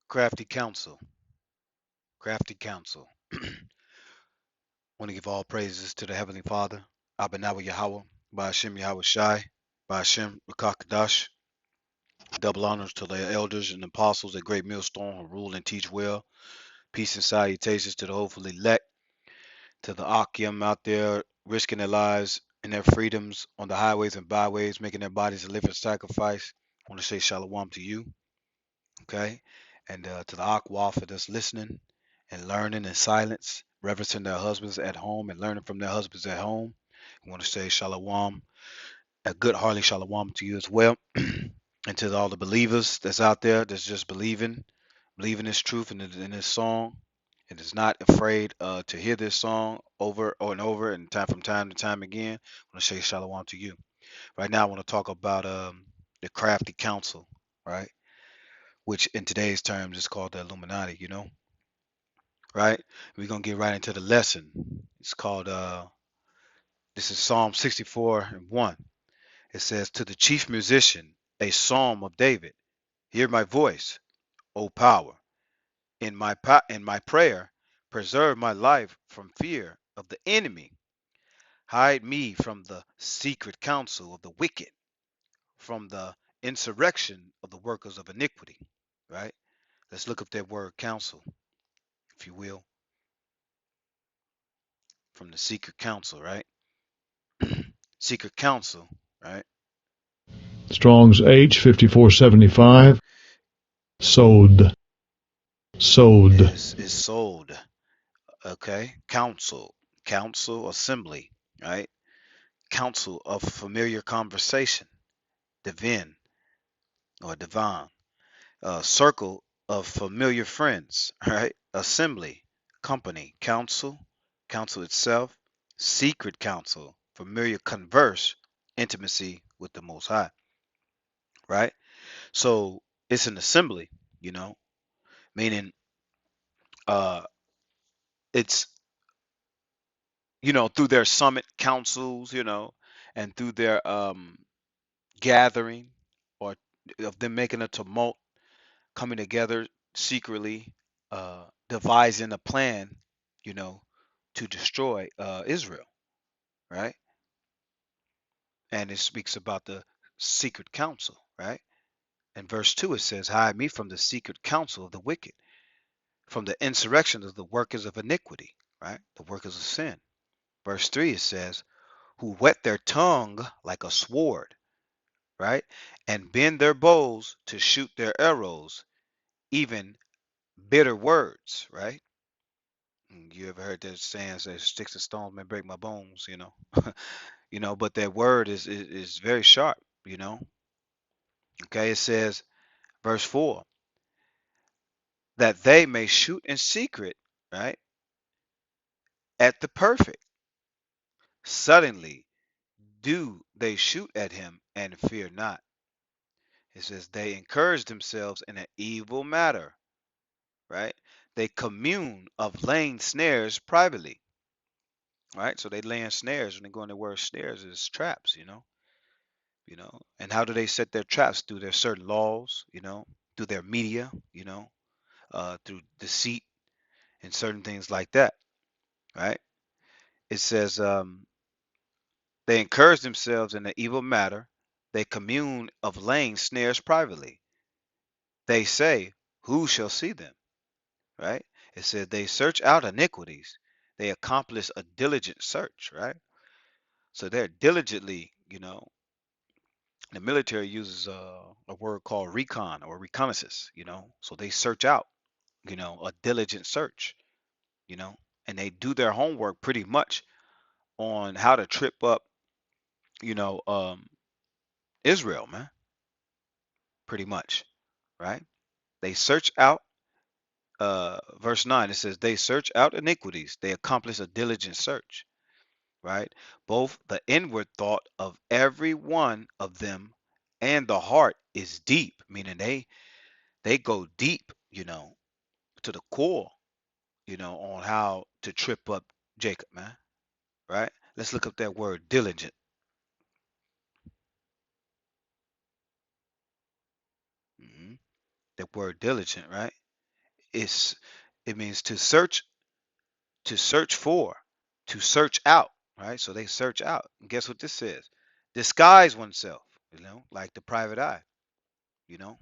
Crafty Counsel. Crafty Counsel. Want to give all praises to the Heavenly Father, Abanawa Yahweh, Ba'ashem Yahweh Shai, Ba'ashem Rakakadash. Double honors to the elders and apostles at Great Millstone who rule and teach well. Peace and salutations to the hopefully elect, to the Akim out there risking their lives and their freedoms on the highways and byways, making their bodies a living sacrifice. I want to say shalom to you, okay? And to the Akwafa that's listening and learning in silence, reverencing their husbands at home and learning from their husbands at home. I want to say shalom, a good hearty shalom to you as well. And to all the believers that's out there that's just believing this truth in this song, and is not afraid to hear this song over and over and time from time to time again. I want to say shalom to you. Right now, I want to talk about the crafty council, right? Which in today's terms is called the Illuminati, right? We're gonna get right into the lesson. It's called this is Psalm 64 and 1. It says, to the chief musician, a psalm of David, hear my voice, O power. In my prayer, preserve my life from fear of the enemy. Hide me from the secret counsel of the wicked, from the insurrection of the workers of iniquity. Right? Let's look up that word counsel, if you will, from the secret counsel, right? Secret counsel, right? Strong's H 5475. Sowed. Sowed. Is sold. Okay. Counsel. Council assembly, right? Counsel of familiar conversation. Divine or divine. Circle of familiar friends, right? Assembly, company, council, council itself, secret council, familiar converse, intimacy with the Most High, right? So it's an assembly, meaning uh, it's through their summit councils, and through their gathering or of them making a tumult, coming together secretly, devising a plan, you know, to destroy Israel, right? And it speaks about the secret council, right? In verse 2, it says, hide me from the secret counsel of the wicked, from the insurrection of the workers of iniquity, right? The workers of sin. Verse 3, it says, who whet their tongue like a sword, right? And bend their bows to shoot their arrows, even bitter words, right? You ever heard that saying, say, sticks and stones may break my bones, but that word is very sharp, you know. Okay, it says, verse 4, that they may shoot in secret, right, at the perfect. Suddenly do they shoot at him and fear not. It says, they encourage themselves in an evil matter, right? They commune of laying snares privately, right? So they laying snares. When they go in the word snares is traps, and how do they set their traps? Through their certain laws, through their media, through deceit and certain things like that, right? It says they encourage themselves in the evil matter. They commune of laying snares privately. They say, who shall see them, right? It says they search out iniquities. They accomplish a diligent search, right? So they're diligently, the military uses a word called recon or reconnaissance, so they search out, a diligent search, you know, and they do their homework pretty much on how to trip up, you know, um, Israel, man, pretty much, right? They search out, verse 9, it says, they search out iniquities, they accomplish a diligent search, right? Both the inward thought of every one of them and the heart is deep, meaning they go deep, to the core, on how to trip up Jacob, man. Right? Let's look up that word diligent. hmm That word diligent, right? It's it means to search for, to search out, right? So they search out. And guess what this says? Disguise oneself, like the private eye, you know.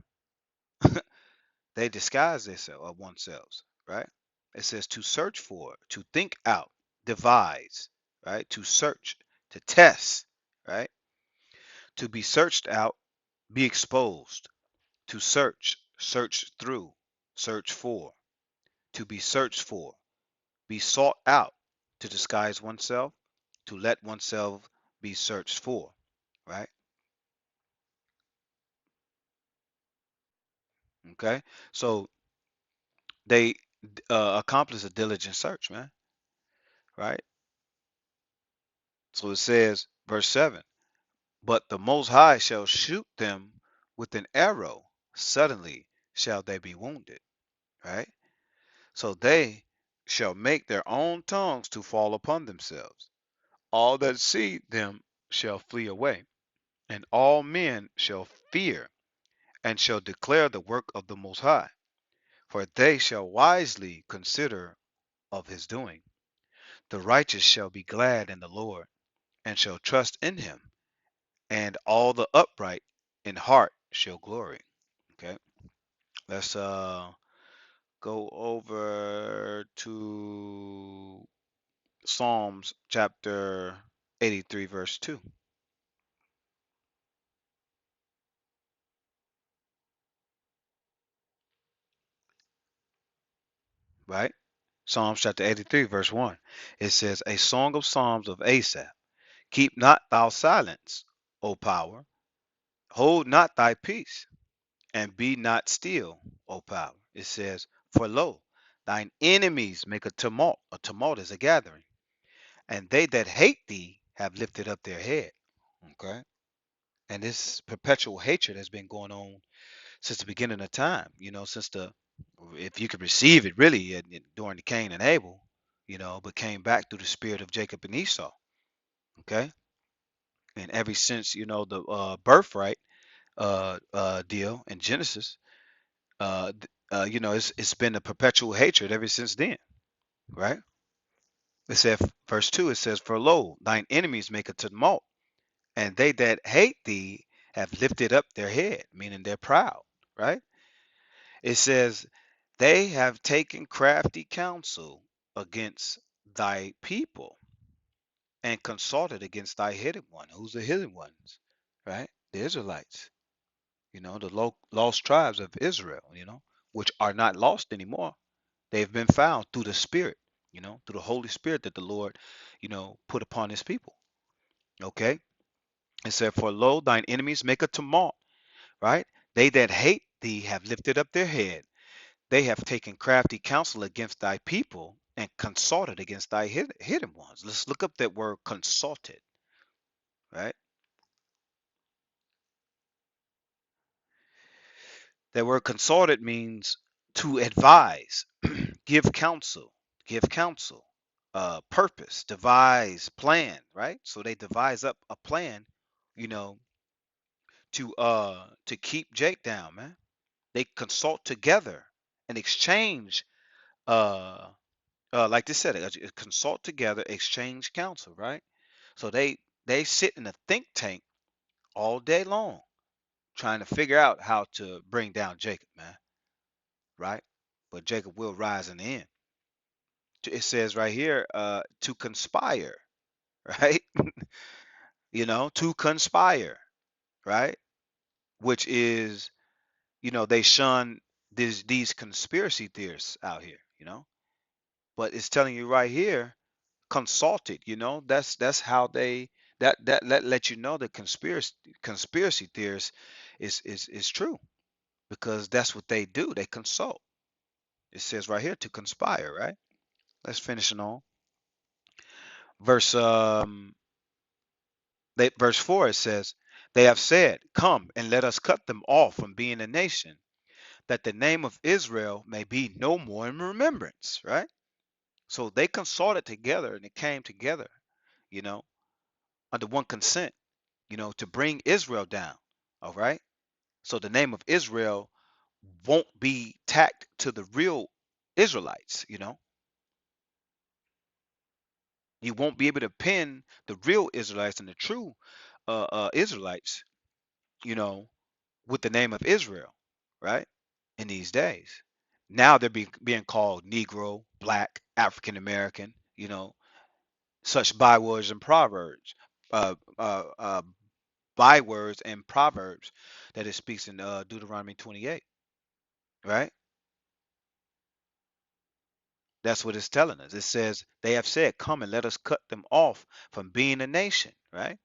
They disguise themselves of oneself, right? It says to search for, to think out, devise, right? To search, to test, right? To be searched out, be exposed, to search, search through, search for, to be searched for, be sought out, to disguise oneself, to let oneself be searched for, right? Okay, so they accomplish a diligent search, man, right? So it says, verse 7, but the Most High shall shoot them with an arrow, suddenly shall they be wounded, right? So they shall make their own tongues to fall upon themselves. All that see them shall flee away, and all men shall fear and shall declare the work of the Most High, for they shall wisely consider of his doing. The righteous shall be glad in the Lord, and shall trust in him, and all the upright in heart shall glory. Okay, let's go over to Psalms chapter 83, verse 2, right? Psalms chapter 83, verse 1. It says, a song of psalms of Asaph. Keep not thou silence, O power. Hold not thy peace, and be not still, O power. It says, for lo, thine enemies make a tumult. A tumult is a gathering. And they that hate thee have lifted up their head. Okay. And this perpetual hatred has been going on since the beginning of time, since if you could receive it really during the Cain and Abel, but came back through the spirit of Jacob and Esau. Okay. And ever since, the birthright deal in Genesis, it's been a perpetual hatred ever since then, right? It says, verse 2, it says, for lo, thine enemies make a tumult, and they that hate thee have lifted up their head, meaning they're proud, right? It says, they have taken crafty counsel against thy people and consulted against thy hidden one. Who's the hidden ones, right? The Israelites, the lost tribes of Israel, which are not lost anymore. They've been found through the Spirit, through the Holy Spirit that the Lord, put upon his people. Okay. It said, for lo, thine enemies make a tumult, right? They that hate thee have lifted up their head. They have taken crafty counsel against thy people and consulted against thy hidden ones. Let's look up that word consulted, right? That word consulted means to advise, give counsel, purpose, devise, plan, right? So they devise up a plan, you know, to keep Jake down, man. They consult together and exchange, uh, like they said, consult together, exchange counsel, right? So they sit in a think tank all day long trying to figure out how to bring down Jacob, man, right? But Jacob will rise in the end. It says right here, to conspire, right? To conspire, right? Which is, they shun these conspiracy theorists out here, But it's telling you right here, consulted, that's how they that let you know the conspiracy theorists is true because that's what they do. They consult. It says right here to conspire, right? Let's finish it on verse verse 4. It says, they have said, come and let us cut them off from being a nation, that the name of Israel may be no more in remembrance, right? So they consulted together and it came together, you know, under one consent, to bring Israel down. All right. So the name of Israel won't be tacked to the real Israelites. You won't be able to pin the real Israelites and the true Israelites, you know, with the name of Israel, right? In these days. Now they're being called Negro, Black, African American, such bywords and proverbs, uh, uh, uh, bywords and proverbs that it speaks in Deuteronomy 28, right? That's what it's telling us. It says, they have said, come and let us cut them off from being a nation, right?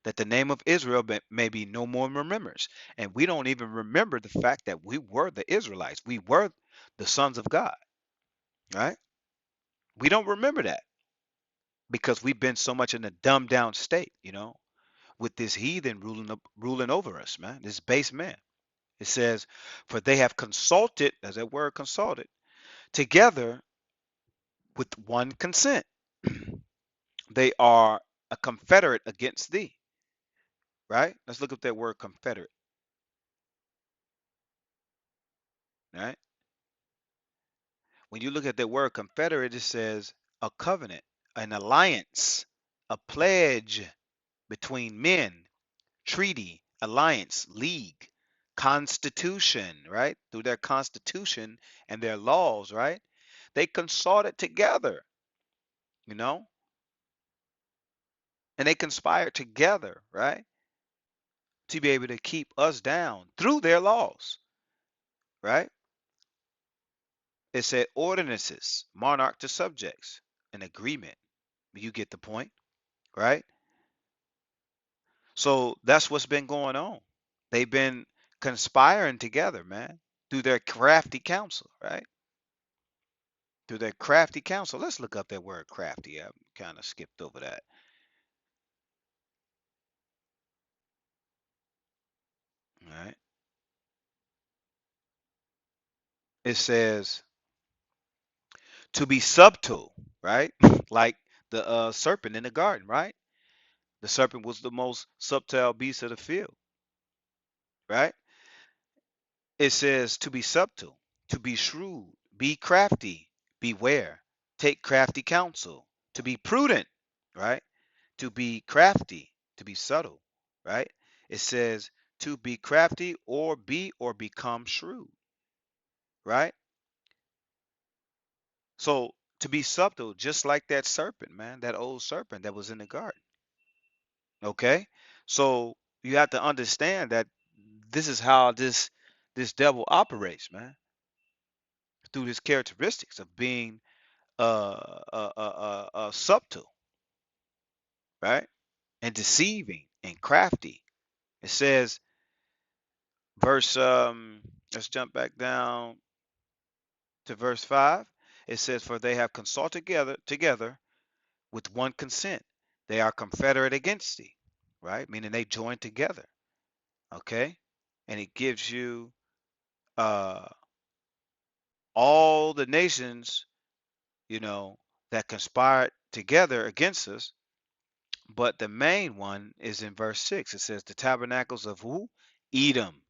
That the name of Israel may be no more remembers. And we don't even remember the fact that we were the Israelites. We were the sons of God, right? We don't remember that because we've been so much in a dumbed down state, with this heathen ruling over us, man, this base man. It says, for they have consulted, as that word consulted, together with one consent. They are a confederate against thee, right? Let's look up that word confederate, right? When you look at the word confederate, it says a covenant, an alliance, a pledge between men, treaty, alliance, league, constitution, right? Through their constitution and their laws, right? They consorted together, you know, and they conspired together, right? To be able to keep us down through their laws, right? It said ordinances, monarch to subjects, an agreement. You get the point, right? So that's what's been going on. They've been conspiring together, man, through their crafty counsel, right? Through their crafty counsel. Let's look up that word crafty. I kind of skipped over that. All right. It says to be subtle, right? Like the serpent in the garden, right? The serpent was the most subtle beast of the field, right? It says to be subtle, to be shrewd, be crafty, beware, take crafty counsel, to be prudent, right? To be crafty, to be subtle, right? It says to be crafty or be or become shrewd, right? So to be subtle, just like that serpent, man, that old serpent that was in the garden. Okay? So you have to understand that this is how this devil operates, man, through his characteristics of being subtle, right? And deceiving and crafty. It says, verse let's jump back down to verse 5. It says, for they have consulted together with one consent. They are confederate against thee, right? Meaning they join together. Okay? And it gives you uh all the nations, you know, that conspired together against us. But the main one is in verse 6. It says the tabernacles of who? Edom.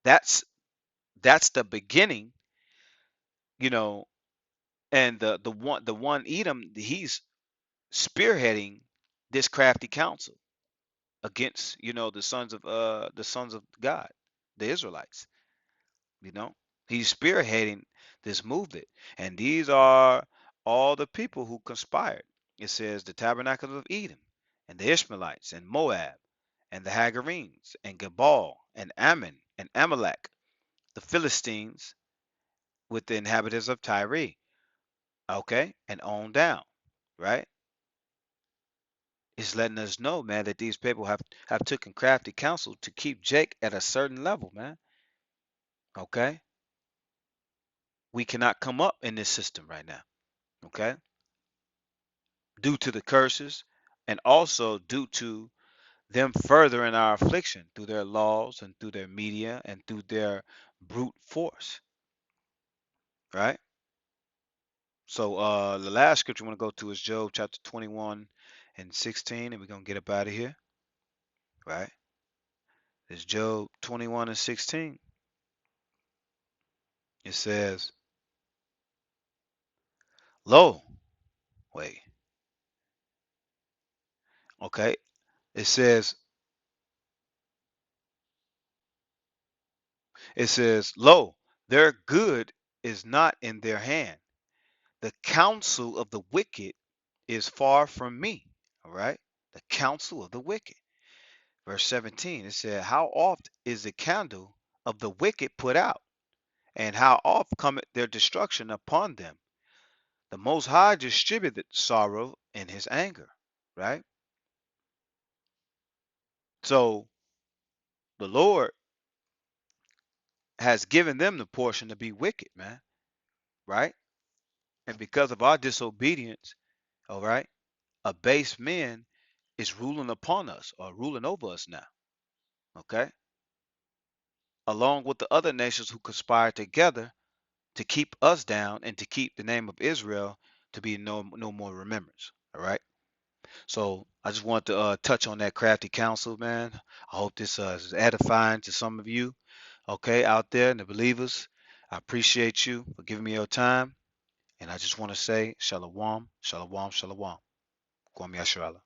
That's that's the beginning, you know, and the one Edom, he's spearheading this crafty counsel against, the sons of God, the Israelites, you know. He's spearheading this movement. And these are all the people who conspired. It says the tabernacles of Edom and the Ishmaelites and Moab and the Hagarenes and Gebal and Ammon and Amalek, the Philistines with the inhabitants of Tyre, okay, and on down, right? It's letting us know, man, that these people have taken crafty counsel to keep Jake at a certain level, man. Okay, we cannot come up in this system right now. Okay, due to the curses, and also due to them furthering our affliction through their laws and through their media and through their brute force, right? So the last scripture I want to go to is Job chapter 21 and 16, and we're gonna get up out of here, right? It's Job 21 and 16. It says, Lo, wait, okay. It says, lo, their good is not in their hand. The counsel of the wicked is far from me. All right. The counsel of the wicked. Verse 17, it said, how oft is the candle of the wicked put out? And how oft cometh their destruction upon them? The Most High distributed sorrow in his anger. Right. So the Lord has given them the portion to be wicked, man. Right. And because of our disobedience, all right, a base man is ruling upon us or ruling over us now. Okay. Along with the other nations who conspire together to keep us down and to keep the name of Israel to be no more remembrance. All right. So I just want to touch on that crafty counsel, man. I hope this is edifying to some of you, okay, out there and the believers. I appreciate you for giving me your time, and I just want to say shalom, shalom, shalom. Kwame Yasharala.